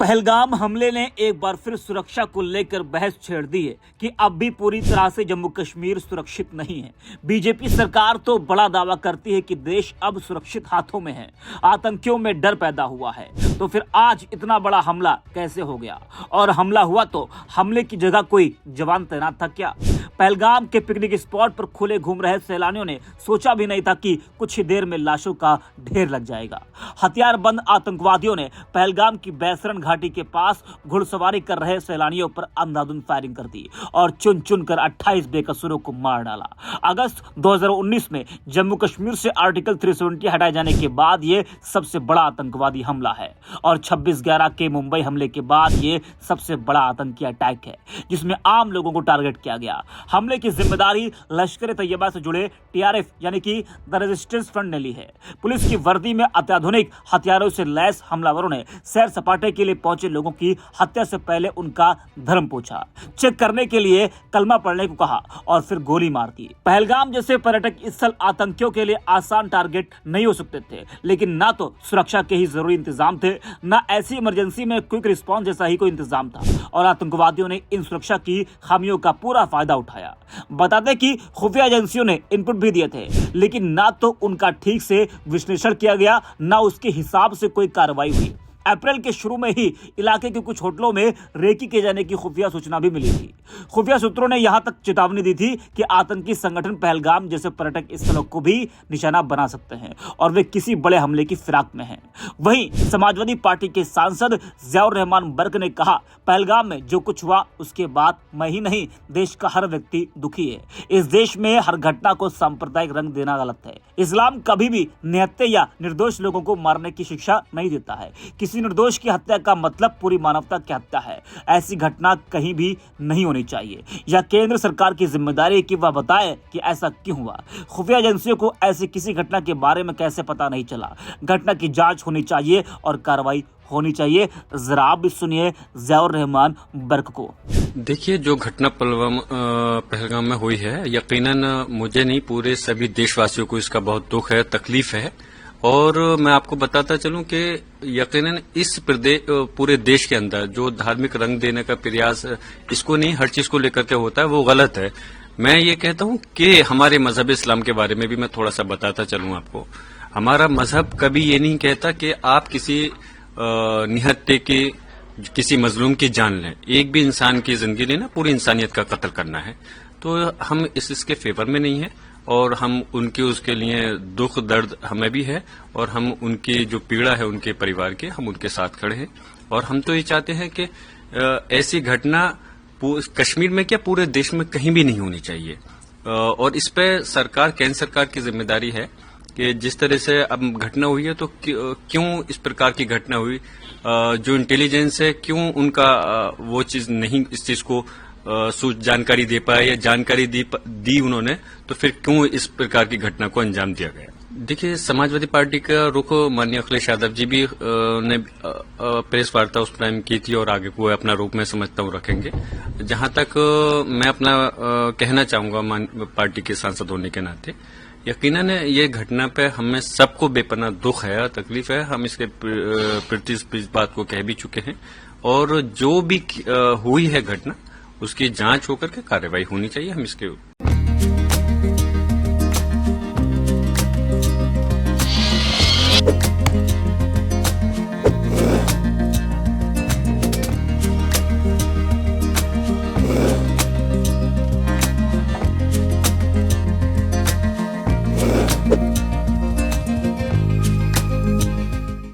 पहलगाम हमले ने एक बार फिर सुरक्षा को लेकर बहस छेड़ दी है कि अब भी पूरी तरह से जम्मू कश्मीर सुरक्षित नहीं है। बीजेपी सरकार तो बड़ा दावा करती है कि देश अब सुरक्षित हाथों में है, आतंकियों में डर पैदा हुआ है। तो फिर आज इतना बड़ा हमला कैसे हो गया? और हमला हुआ तो हमले की जगह कोई जवान तैनात था क्या? पहलगाम के पिकनिक स्पॉट पर खुले घूम रहे सैलानियों ने सोचा भी नहीं था कि कुछ ही देर में लाशों का ढेर लग जाएगा। हथियारबंद आतंकवादियों ने पहलगाम की बैसरन घाटी के पास घुड़सवारी कर रहे सैलानियों पर अंधाधुंध फायरिंग कर दी और चुन चुन कर 28 बेकसूरों को मार डाला। अगस्त 2019 में जम्मू कश्मीर से आर्टिकल 370 हटाए जाने के बाद ये सबसे बड़ा आतंकवादी हमला है और 26/11 के मुंबई हमले के बाद ये सबसे बड़ा आतंकी अटैक है जिसमें आम लोगों को टारगेट किया गया। हमले की जिम्मेदारी लश्कर तैयबा से जुड़े टीआरएफ यानी कि द रेजिस्टेंस फ्रंट ने ली है। पुलिस की वर्दी में अत्याधुनिक हथियारों से लैस हमलावरों ने सैर सपाटे के लिए पहुंचे लोगों की हत्या से पहले उनका धर्म पूछा, चेक करने के लिए कलमा पढ़ने को कहा और फिर गोली मार दी। पहलगाम जैसे पर्यटक स्थल आतंकियों के लिए आसान टारगेट नहीं हो सकते थे, लेकिन ना तो सुरक्षा के ही जरूरी इंतजाम थे, ना ऐसी इमरजेंसी में क्विक रिस्पॉन्स जैसा ही कोई इंतजाम था और आतंकवादियों ने इन सुरक्षा की खामियों का पूरा फायदा उठाया। बता दें कि खुफिया एजेंसियों ने इनपुट भी दिए थे, लेकिन ना तो उनका ठीक से विश्लेषण किया गया, ना उसके हिसाब से कोई कार्रवाई हुई। अप्रैल के शुरू में ही इलाके के कुछ होटलों में रेकी किए जाने की खुफिया सूचना भी मिली थी। खुफिया सूत्रों ने यहां तक चेतावनी दी थी कि आतंकी संगठन पहलगाम जैसे पर्यटक स्थलों को भी निशाना बना सकते हैं और वे किसी बड़े हमले की फिराक में हैं। वहीं समाजवादी पार्टी के सांसद जियाउर रहमान बर्क ने कहा, पहलगाम में जो कुछ हुआ उसके बाद मैं ही नहीं, देश का हर व्यक्ति दुखी है। इस देश में हर घटना को सांप्रदायिक रंग देना गलत है। इस्लाम कभी भी निहत्थे या निर्दोष लोगों को मारने की शिक्षा नहीं देता है। किसी निर्दोष की हत्या का मतलब पूरी मानवता की हत्या है। ऐसी घटना कहीं भी नहीं होनी चाहिए। यह केंद्र सरकार की जिम्मेदारी है कि वह बताए कि ऐसा क्यों हुआ। खुफिया एजेंसियों को ऐसी किसी घटना के बारे में कैसे पता नहीं चला? घटना की जांच होनी चाहिए और कार्रवाई होनी चाहिए। जरा आप भी सुनिए जियाउर रहमान बर्क को। देखिए, जो घटना पहलगाम में हुई है, यकीनन मुझे नहीं, पूरे सभी देशवासियों को इसका बहुत दुख है, तकलीफ है। और मैं आपको बताता चलूं कि यकीनन इस पूरे देश के अंदर जो धार्मिक रंग देने का प्रयास, इसको नहीं, हर चीज को लेकर के होता है, वो गलत है। मैं ये कहता हूं कि हमारे मजहब इस्लाम के बारे में भी मैं थोड़ा सा बताता चलूं आपको। हमारा मजहब कभी ये नहीं कहता कि आप किसी निहत्थे की, किसी मजलूम की जान लें। एक भी इंसान की जिंदगी लेना पूरी इंसानियत का कत्ल करना है। तो हम इसके फेवर में नहीं है और हम उनके उसके लिए दुख दर्द हमें भी है और हम उनकी जो पीड़ा है उनके परिवार के, हम उनके साथ खड़े हैं। और हम तो ये चाहते हैं कि ऐसी घटना कश्मीर में क्या पूरे देश में कहीं भी नहीं होनी चाहिए। और इस पे सरकार, केंद्र सरकार की जिम्मेदारी है कि जिस तरह से अब घटना हुई है, तो क्यों इस प्रकार की घटना हुई, जो इंटेलिजेंस है क्यों उनका वो चीज नहीं, इस चीज को जानकारी दे पाया या जानकारी दी उन्होंने, तो फिर क्यों इस प्रकार की घटना को अंजाम दिया गया। देखिए, समाजवादी पार्टी का रुख माननीय अखिलेश यादव जी भी ने प्रेस वार्ता उस टाइम की थी और आगे को अपना रूप में समझता हूँ रखेंगे। जहां तक मैं अपना कहना चाहूंगा पार्टी के सांसद होने के नाते, यकीनन ये घटना पे हमें सबको बेपनाह दुख है, तकलीफ है। हम इसके प्रति इस बात को कह भी चुके हैं और जो भी हुई है घटना, उसकी जांच होकर के कार्रवाई होनी चाहिए। हम इसके